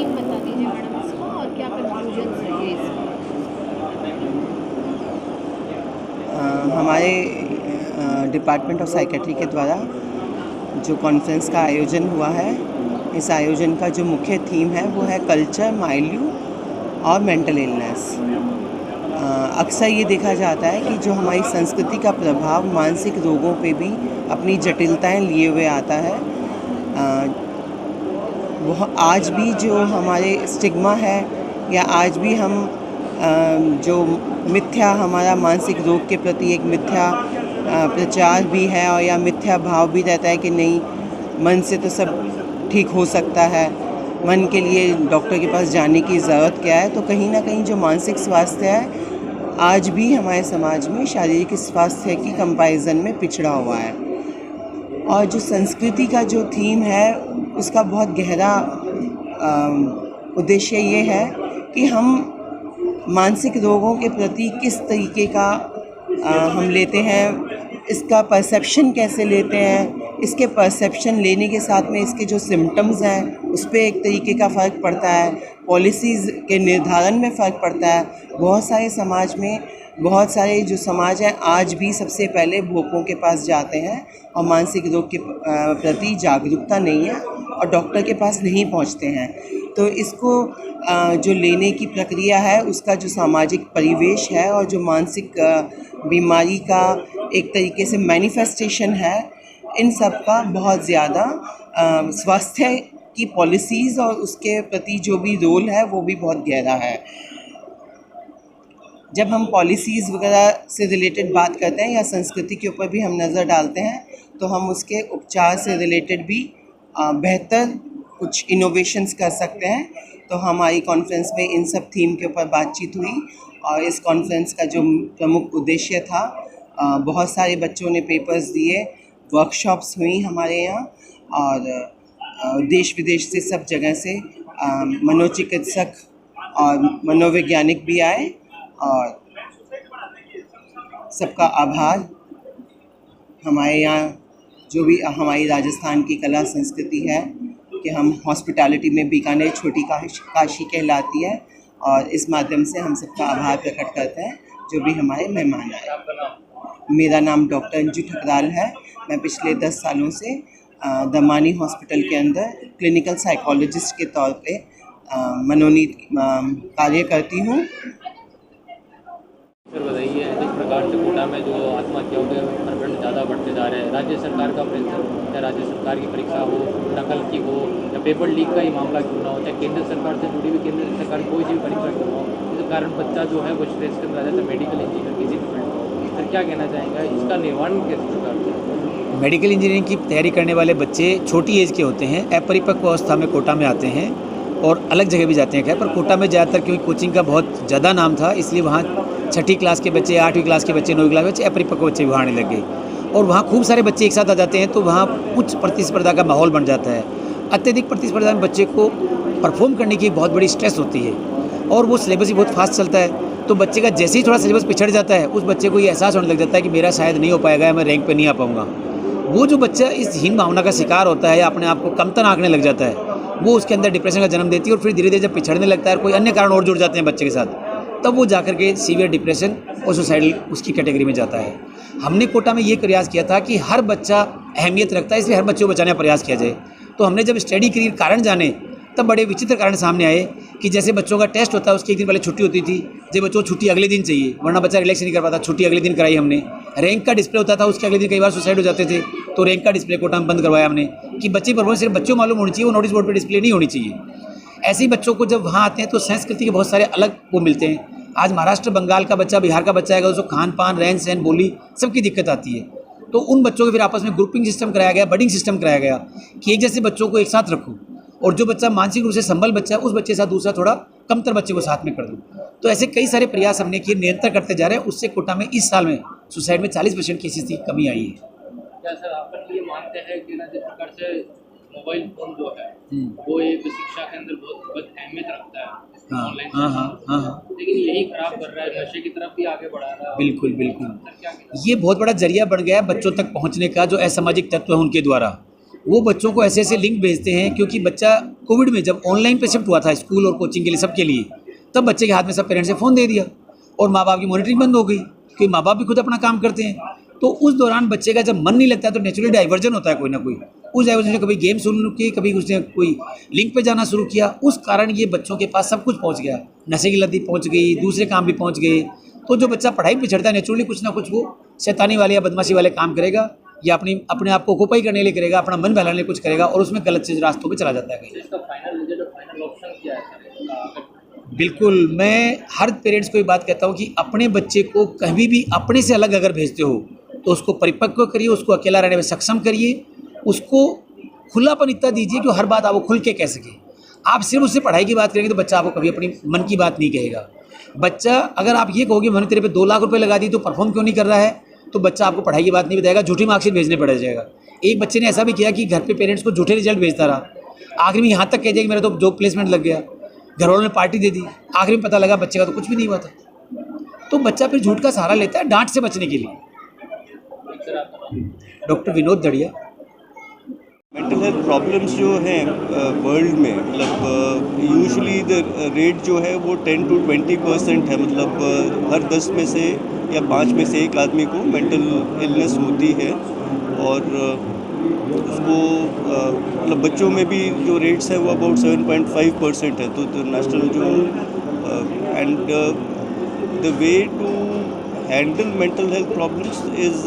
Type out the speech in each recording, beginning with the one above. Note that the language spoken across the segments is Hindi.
मीनिंग बता दीजिए मैडम इसका और क्या कंक्लूजन्स रहेंगे इसके? हमारे डिपार्टमेंट ऑफ साइकेट्री के द्वारा जो कॉन्फ्रेंस का आयोजन हुआ है, इस आयोजन का जो मुख्य थीम है वो है कल्चर, माइल्यू और मेंटल इलनेस। अक्सर ये देखा जाता है कि जो हमारी संस्कृति का प्रभाव मानसिक रोगों पे भी अपनी जटिलताएं लिए हुए आता है। वह आज भी जो हमारे स्टिग्मा है या आज भी हम जो मिथ्या हमारा मानसिक रोग के प्रति एक मिथ्या प्रचार भी है और या मिथ्या भाव भी रहता है कि नहीं, मन से तो सब ठीक हो सकता है, मन के लिए डॉक्टर के पास जाने की ज़रूरत क्या है। तो कहीं ना कहीं जो मानसिक स्वास्थ्य है आज भी हमारे समाज में शारीरिक स्वास्थ्य की कंपैरिजन में पिछड़ा हुआ है। और जो संस्कृति का जो थीम है उसका बहुत गहरा उद्देश्य ये है कि हम मानसिक रोगों के प्रति किस तरीके का हम लेते हैं, इसका परसेप्शन कैसे लेते हैं, इसके परसेप्शन लेने के साथ में इसके जो सिम्टम्स हैं उस पर एक तरीके का फ़र्क पड़ता है, पॉलिसीज़ के निर्धारण में फ़र्क पड़ता है। बहुत सारे समाज में बहुत सारे जो समाज हैं आज भी सबसे पहले भोपों के पास जाते हैं और मानसिक रोग के प्रति जागरूकता नहीं है और डॉक्टर के पास नहीं पहुंचते हैं। तो इसको जो लेने की प्रक्रिया है उसका जो सामाजिक परिवेश है और जो मानसिक बीमारी का एक तरीके से मैनिफेस्टेशन है, इन सब का बहुत ज़्यादा स्वास्थ्य की पॉलिसीज़ और उसके प्रति जो भी रोल है वो भी बहुत गहरा है। जब हम पॉलिसीज़ वगैरह से रिलेटेड बात करते हैं या संस्कृति के ऊपर भी हम नज़र डालते हैं तो हम उसके उपचार से रिलेटेड भी बेहतर कुछ इनोवेशंस कर सकते हैं। तो हमारी कॉन्फ्रेंस में इन सब थीम के ऊपर बातचीत हुई और इस कॉन्फ्रेंस का जो प्रमुख उद्देश्य था, बहुत सारे बच्चों ने पेपर्स दिए, वर्कशॉप्स हुई हमारे यहाँ और देश विदेश से सब जगह से मनोचिकित्सक और मनोवैज्ञानिक भी आए और सबका आभार। हमारे यहाँ जो भी हमारी राजस्थान की कला संस्कृति है कि हम हॉस्पिटैलिटी में बीकानेर छोटी काशी कहलाती है और इस माध्यम से हम सबका आभार प्रकट करते हैं जो भी हमारे मेहमान आए। मेरा नाम डॉक्टर अंजू ठकराल है। मैं पिछले 10 सालों से दमानी हॉस्पिटल के अंदर क्लिनिकल साइकोलॉजिस्ट के तौर पे मनोनीत कार्य करती हूँ। सर बताइए, जिस प्रकार से कोटा में जो आत्महत्याओं के प्रकरण ज़्यादा बढ़ते जा रहे हैं, राज्य सरकार का प्रेशर, चाहे राज्य सरकार की परीक्षा हो, नकल की हो या पेपर लीक का ही मामला क्यों ना हो, चाहे केंद्र सरकार से जुड़ी हुई केंद्र सरकार कोई सी भी परीक्षा क्यों हो, इस कारण बच्चा जो है वो स्ट्रेस के अंदर आ जाता है, मेडिकल इंजीनियर किसी भी फील्ड हो। सर क्या कहना चाहेंगे, इसका निवारण किस प्रकार से? मेडिकल इंजीनियरिंग की तैयारी करने वाले बच्चे छोटी एज के होते हैं, अपरिपक्व अवस्था में कोटा में आते हैं और अलग जगह भी जाते हैं। खैर, पर कोटा में ज़्यादातर क्योंकि कोचिंग का बहुत ज़्यादा नाम था इसलिए वहाँ 6ठी क्लास के बच्चे, 8वीं क्लास के बच्चे, 9वीं क्लास के बच्चे, अपरिपक्व बच्चे वहाँ आने लग गए और वहाँ खूब सारे बच्चे एक साथ आ जाते हैं तो वहाँ उच्च प्रतिस्पर्धा का माहौल बन जाता है। अत्यधिक प्रतिस्पर्धा में बच्चे को परफॉर्म करने की बहुत बड़ी स्ट्रेस होती है और वो सिलेबस भी बहुत फास्ट चलता है। तो बच्चे का जैसे ही थोड़ा सिलेबस पिछड़ जाता है उस बच्चे को ये एहसास होने लग जाता है कि मेरा शायद नहीं हो पाएगा, मैं रैंक पे नहीं आ पाऊँगा। वो जो बच्चा इस हीन भावना का शिकार होता है या अपने आप को कमतर आंकने लग जाता है, वो उसके अंदर डिप्रेशन का जन्म देती है और फिर धीरे धीरे जब पिछड़ने लगता है और कोई अन्य कारण और जुड़ जाते हैं बच्चे के साथ, तब वो जाकर के सीवियर डिप्रेशन और सुसाइडल उसकी कैटेगरी में जाता है। हमने कोटा में ये प्रयास किया था कि हर बच्चा अहमियत रखता है इसलिए हर बच्चे को बचाने का प्रयास किया जाए। तो हमने जब स्टडी करियर कारण जाने तब बड़े विचित्र कारण सामने आए कि जैसे बच्चों का टेस्ट होता है उसके एक दिन पहले छुट्टी होती थी, जब बच्चों को छुट्टी अगले दिन चाहिए वरना बच्चा रिलैक्स नहीं कर पाता, छुट्टी अगले दिन कराई हमने। रैंक का डिस्प्ले होता था उसके अगले दिन कई बार सुसाइड हो जाते थे तो रैंक का डिस्प्ले कोटा में बंद करवाया हमने कि बच्चे परफॉर्मेंस सिर्फ बच्चों मालूम होनी चाहिए, वो नोटिस बोर्ड पर डिस्प्ले नहीं होनी चाहिए। ऐसे ही बच्चों को जब वहाँ आते हैं तो संस्कृति के बहुत सारे अलग वो मिलते हैं। आज महाराष्ट्र, बंगाल का बच्चा, बिहार का बच्चा आएगा, उसको खान पान, रहन सहन, बोली सबकी दिक्कत आती है। तो उन बच्चों के फिर आपस में ग्रुपिंग सिस्टम कराया गया, बडिंग सिस्टम कराया गया कि एक जैसे बच्चों को एक साथ रखूँ और जो बच्चा मानसिक रूप से संबल बच्चा है उस बच्चे के साथ दूसरा थोड़ा कमतर बच्चे को साथ में कर दूँ। तो ऐसे कई सारे प्रयास हमने किए, निरंतर करते जा रहे हैं। उससे कोटा में इस साल में सुसाइड में 40% केसेस की कमी आई है। क्या सर आप ये मानते हैं कि ना जिस प्रकार से मोबाइल फोन जो है वो एक शिक्षा के अंदर बहुत अहमियत रखता है, ऑनलाइन, लेकिन यही खराब कर रहा है, नशे की तरफ भी आगे बढ़ा रहा है। बिल्कुल बिल्कुल, ये बहुत बड़ा जरिया बन गया है बच्चों तक पहुंचने का। जो असामाजिक तत्व है उनके द्वारा वो बच्चों को ऐसे ऐसे लिंक भेजते हैं क्योंकि बच्चा कोविड में जब ऑनलाइन पे शिफ्ट हुआ था स्कूल और कोचिंग के लिए सबके लिए, तब बच्चे के हाथ में सब पेरेंट्स ने फ़ोन दे दिया और माँ बाप की मॉनिटरिंग बंद हो गई, क्योंकि माँ बाप भी खुद अपना काम करते हैं। तो उस दौरान बच्चे का जब मन नहीं लगता तो नेचुरली डाइवर्जन होता है कोई ना कोई। उस डाइवर्जन से कभी गेम शुरू की, कभी उसने कोई लिंक पे जाना शुरू किया, उस कारण ये बच्चों के पास सब कुछ पहुंच गया, नशे की लत पहुंच गई, दूसरे काम भी पहुंच गए। तो जो बच्चा पढ़ाई पे चढ़ता है नेचुरली कुछ ना कुछ वो शैतानी वाले या बदमाशी वाले काम करेगा, या अपने आप को ओकुपाई करने के लिए करेगा, अपना मन बहलाने के लिए कुछ करेगा और उसमें गलत चीज़ रास्तों पे चला जाता है कहीं। इसका फाइनल रिजल्ट और फाइनल ऑप्शन क्या है? बिल्कुल, मैं हर पेरेंट्स को ये बात कहता हूँ कि अपने बच्चे को कभी भी अपने से अलग अगर भेजते हो तो उसको परिपक्व करिए, उसको अकेला रहने में सक्षम करिए, उसको खुलापन इतना दीजिए कि हर बात आप वो खुल के कह सके। आप सिर्फ उससे पढ़ाई की बात करेंगे तो बच्चा आपको कभी अपनी मन की बात नहीं कहेगा। बच्चा अगर आप ये कहोगे मैंने तेरे पे 2 लाख रुपए लगा दी तो परफॉर्म क्यों नहीं कर रहा है, तो बच्चा आपको पढ़ाई की बात नहीं बताएगा, झूठी मार्कशीट भेजने पड़ जाएगा। एक बच्चे ने ऐसा भी किया कि घर पे पेरेंट्स को झूठे रिजल्ट भेजता रहा, आखिर में यहाँ तक कह दिया कि मेरा तो जॉब प्लेसमेंट लग गया, घर वालों ने पार्टी दे दी, आखिर में पता लगा बच्चे का तो कुछ भी नहीं हुआ था। तो बच्चा फिर झूठ का सहारा लेता है डांट से बचने के लिए। Doctor Vinod Dadiya. Mental health problems जो हैं वर्ल्ड में, मतलब यूजुअली द रेट जो है वो 10 to 20% है। मतलब हर 10 में से या 5 में से एक आदमी को मेंटल इलनेस होती है। और उसको मतलब बच्चों में भी जो रेट्स हैं वो अबाउट 7.5% है। तो नेशनल जो and the way to handle mental health problems is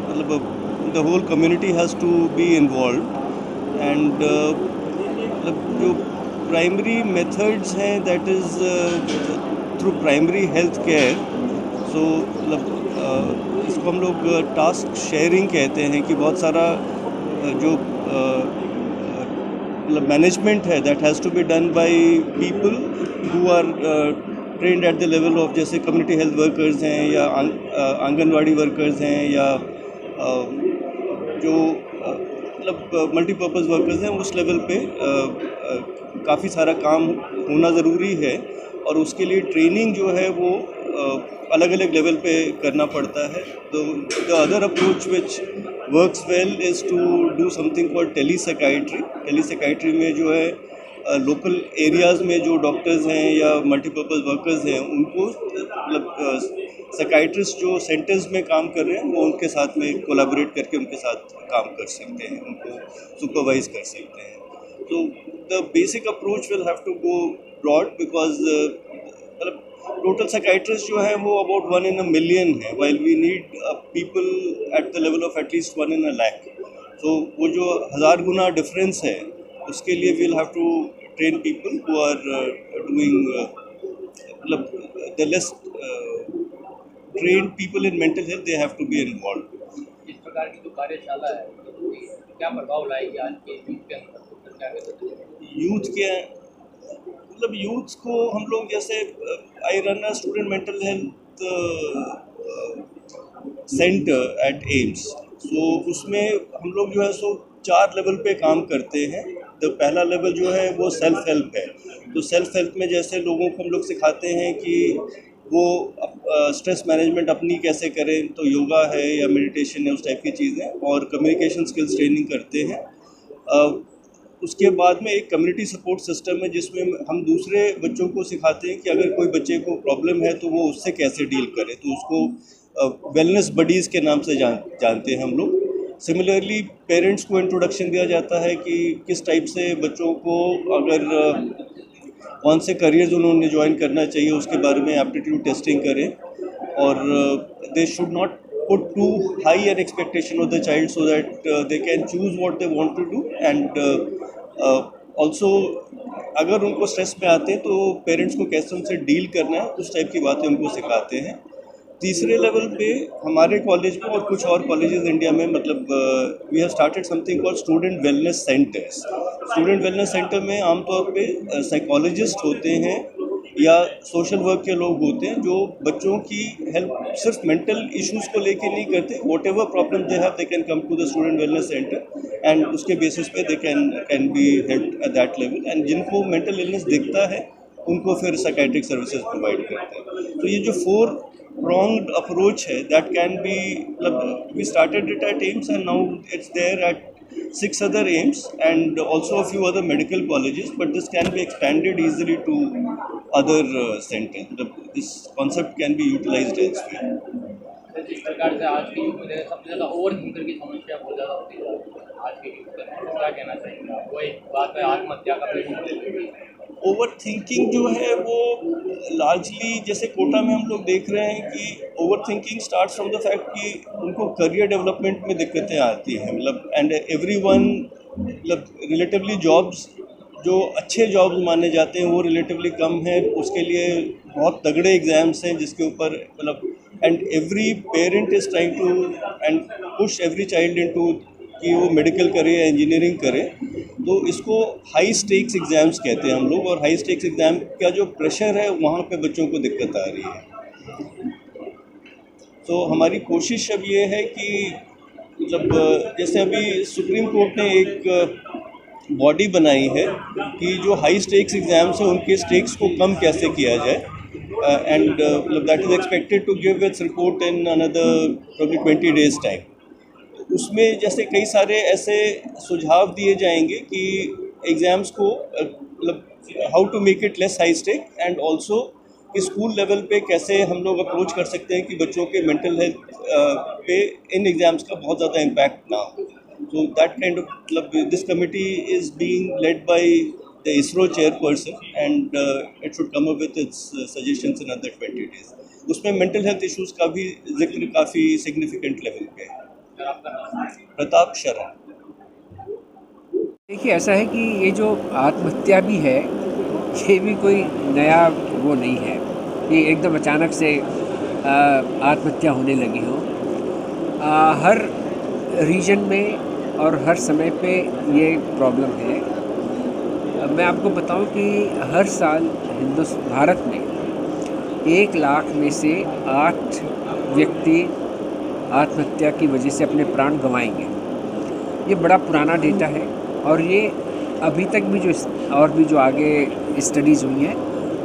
मतलब the whole community has to be involved and जो primary methods हैं that is through primary health care। so इसको हम लोग task sharing कहते हैं कि बहुत सारा जो मतलब management है that has to be done by people who are trained at the level of जैसे community health workers हैं या आंगनवाड़ी workers हैं या जो मतलब मल्टीपर्पज़ वर्कर्स हैं उस लेवल पे काफ़ी सारा काम होना ज़रूरी है। और उसके लिए ट्रेनिंग जो है वो अलग अलग लेवल पे करना पड़ता है। तो the other approach which works well is to do something called telepsychiatry. Telepsychiatry में जो है लोकल एरियाज़ में जो डॉक्टर्स हैं या मल्टीपर्पज़ वर्कर्स हैं उनको मतलब साइकाइट्रिस्ट जो सेंटर्स में काम कर रहे हैं वो उनके साथ में कोलैबोरेट करके उनके साथ काम कर सकते हैं, उनको सुपरवाइज कर सकते हैं। तो the basic approach will have to go broad because मतलब टोटल साइकाइट्रिस्ट जो है वो अबाउट 1 in a million है, while we need people at the level of at least 1 in a lakh। तो वो जो 1000 गुना डिफरेंस है उसके लिए we'll have to train people who are doing मतलब the less trained people in mental health, they have to be involved। इस प्रकार की जो कार्यशाला है तो क्या प्रभाव लाएगी आज के यूथ के अंदर? क्या कहते हैं यूथ के मतलब यूथ को हम लोग जैसे I run a student mental health centre at AIIMS. So उसमें हम लोग जो है सो 4 लेवल पे काम करते हैं। तो पहला लेवल जो है वो सेल्फ हेल्प है। तो सेल्फ हेल्प में जैसे लोगों को हम लोग सिखाते हैं कि वो स्ट्रेस मैनेजमेंट अपनी कैसे करें, तो योगा है या मेडिटेशन है उस टाइप की चीज़ें, और कम्युनिकेशन स्किल्स ट्रेनिंग करते हैं। उसके बाद में एक कम्युनिटी सपोर्ट सिस्टम है जिसमें हम दूसरे बच्चों को सिखाते हैं कि अगर कोई बच्चे को प्रॉब्लम है तो वो उससे कैसे डील करे। तो उसको वेलनेस बडीज़ के नाम से जानते हैं हम लोग। सिमिलरली पेरेंट्स को इंट्रोडक्शन दिया जाता है कि किस टाइप से बच्चों को अगर कौन से करियर्स उन्होंने ज्वाइन करना चाहिए उसके बारे में एप्टीट्यूड टेस्टिंग करें। और they should not put too high an expectation of the child so that they can choose what they want to do. And also अगर उनको स्ट्रेस में आते हैं तो पेरेंट्स को कैसे उनसे डील करना है उस टाइप की बातें उनको सिखाते हैं। तीसरे लेवल पे हमारे कॉलेज में और कुछ और कॉलेजेस इंडिया में मतलब we have started something called student wellness centres. Student wellness centre में आमतौर पे साइकोलॉजिस्ट होते हैं या सोशल वर्क के लोग होते हैं जो बच्चों की हेल्प सिर्फ मेंटल इश्यूज़ को लेके नहीं करते। Whatever problem they have they can come to the student wellness centre and उसके बेसिस पे they can be help at that level. And जिनको मेंटल इलनेस दिखता है उनको फिर साइकेट्रिक सर्विसेज प्रोवाइड करते हैं। तो ये जो 4 pronged approach है that can be मतलब we started it at AIIMS and now it's there at 6 other AIIMS and also a few other medical colleges, but this can be expanded easily to other centers. This concept can be utilized elsewhere. जिस प्रकार से आज के युग में सबसे ज़्यादा ओवर थिंकर की समस्या बहुत ज़्यादा होती है आज के युग में, तो क्या कहना चाहेंगे आप? वो एक बात है आत्महत्या का प्रश्न। ओवर थिंकिंग जो है वो लार्जली जैसे कोटा में हम लोग देख रहे हैं कि over thinking start from the fact कि उनको करियर डेवलपमेंट में दिक्कतें आती हैं, मतलब एंड एवरीवन, मतलब रिलेटिवली जॉब्स जो अच्छे जॉब्स माने जाते हैं वो रिलेटिवली कम है, उसके लिए बहुत तगड़े एग्ज़ाम्स हैं जिसके ऊपर मतलब and every parent is trying to and push every child into कि वो मेडिकल करे या इंजीनियरिंग करे, तो इसको हाई स्टेक्स एग्ज़ाम्स कहते हैं हम लोग, और हाई स्टेक्स एग्ज़ाम का जो प्रेशर है वहाँ पे बच्चों को दिक्कत आ रही है। तो हमारी कोशिश अब ये है कि मतलब जैसे अभी सुप्रीम कोर्ट ने एक बॉडी बनाई है कि जो हाई स्टेक्स एग्ज़ाम्स हैं उनके स्टेक्स को कम कैसे किया जाए, and that is expected to give its report in another probably 20 days time. उसमें जैसे कई सारे ऐसे सुझाव दिए जाएंगे कि एग्ज़ाम्स को मतलब how to make it less high stake, and also कि स्कूल लेवल पे कैसे हम लोग अप्रोच कर सकते हैं कि बच्चों के मेंटल हेल्थ पे इन एग्ज़ाम्स का बहुत ज़्यादा इम्पैक्ट ना हो। So that kind of this committee is being led by the ISRO chairperson, and it should come up with its suggestions in another 20 days. उसमें मेंटल हेल्थ इश्यूज का भी जिक्र काफ़ी सिग्निफिकेंट लेवल पे है। प्रताप शरण। देखिए, ऐसा है कि ये जो आत्महत्या भी है ये भी कोई नया वो नहीं है कि एकदम अचानक से आत्महत्या होने लगी हो। हर रीजन में और हर समय पे ये प्रॉब्लम है। अब मैं आपको बताऊं कि हर साल भारत में 1 लाख में से 8 व्यक्ति आत्महत्या की वजह से अपने प्राण गंवाएंगे। ये बड़ा पुराना डेटा है, और ये अभी तक भी जो और भी जो आगे स्टडीज़ हुई हैं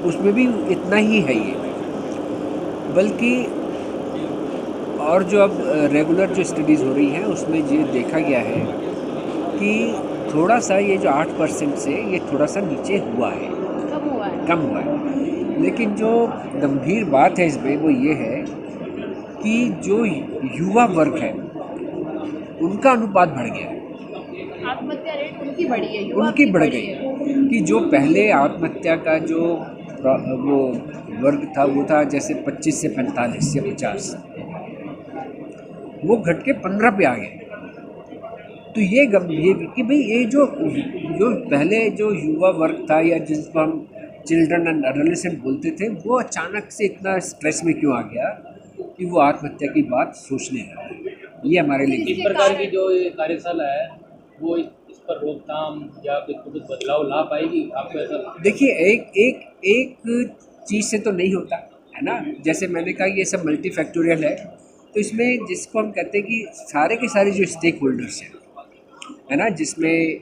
उसमें भी इतना ही है ये, बल्कि और जो अब रेगुलर जो स्टडीज़ हो रही हैं उसमें ये देखा गया है कि थोड़ा सा ये जो 8% से ये थोड़ा सा नीचे हुआ है, कम हुआ है। लेकिन जो गंभीर बात है इसमें वो ये है कि जो युवा वर्ग है उनका अनुपात बढ़ गया है, आत्महत्या रेट उनकी बढ़ी है, उनकी बढ़ गई है। कि जो पहले आत्महत्या का जो वो वर्ग था वो था जैसे 25 से 45 या 50, वो घट के 15 पे आ गए। तो ये गंभीर कि भाई ये जो पहले जो युवा वर्ग था या जिसको हम चिल्ड्रन एंड एडोलेसेंट बोलते थे, वो अचानक से इतना स्ट्रेस में क्यों आ गया कि वो आत्महत्या की बात सोचने लगा। ये हमारे लिए इस प्रकार की जो ये कार्यशाला है वो इस पर रोकथाम या कुछ बदलाव ला पाएगी, आपको ऐसा? देखिए, एक चीज़ से तो नहीं होता है ना। जैसे मैंने कहा ये सब मल्टीफैक्टोरियल है, तो इसमें जिसको हम कहते हैं कि सारे के सारे जो स्टेक होल्डर्स हैं है ना, जिसमें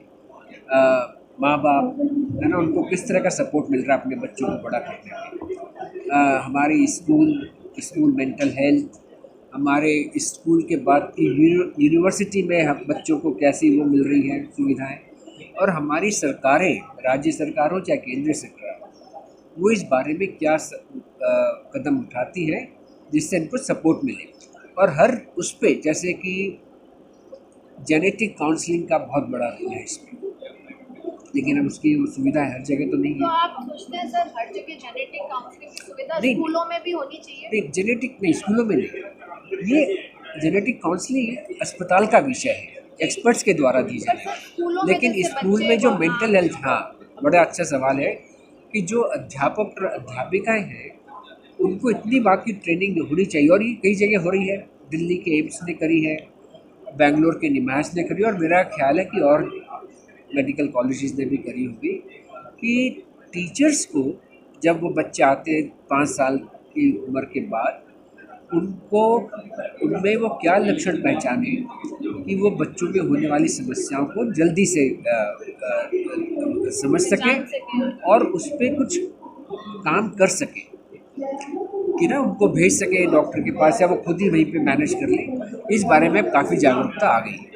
माँ बाप है ना, उनको किस तरह का सपोर्ट मिल रहा है अपने बच्चों को बड़ा करने में, हमारी स्कूल मेंटल हेल्थ, हमारे स्कूल के बाद की यूनिवर्सिटी में हम बच्चों को कैसी वो मिल रही है सुविधाएं, और हमारी सरकारें, राज्य सरकार हो चाहे केंद्रीय सरकार, वो इस बारे में क्या कदम उठाती है जिससे इनको सपोर्ट मिले। और हर उस पे जैसे कि जेनेटिक काउंसलिंग का बहुत बड़ा रोल है इसमें, लेकिन अब उसकी सुविधा हर जगह तो नहीं है। तो आप सोचते हैं सर हर जगह जेनेटिक काउंसलिंग की सुविधा स्कूलों में भी होनी चाहिए? नहीं, जेनेटिक नहीं, स्कूलों में नहीं। ये जेनेटिक काउंसलिंग अस्पताल का विषय है, एक्सपर्ट्स के द्वारा दी जाए। लेकिन स्कूल में जो मेंटल हेल्थ, हाँ, बड़ा अच्छा सवाल है कि जो अध्यापक और अध्यापिकाएँ हैं उनको इतनी बात की ट्रेनिंग होनी चाहिए, और ये कई जगह हो रही है। दिल्ली के एम्स ने करी है, बेंगलोर के निमास ने करी, और मेरा ख्याल है कि और मेडिकल कॉलेजेस ने भी करी होगी, कि टीचर्स को जब वो बच्चे आते हैं 5 साल की उम्र के बाद, उनको उनमें वो क्या लक्षण पहचाने कि वो बच्चों में होने वाली समस्याओं को जल्दी से समझ सकें और उस पर कुछ काम कर सकें, कि ना उनको भेज सके डॉक्टर के पास या वो खुद ही वहीं पे मैनेज कर ले। इस बारे में काफ़ी जागरूकता आ गई है।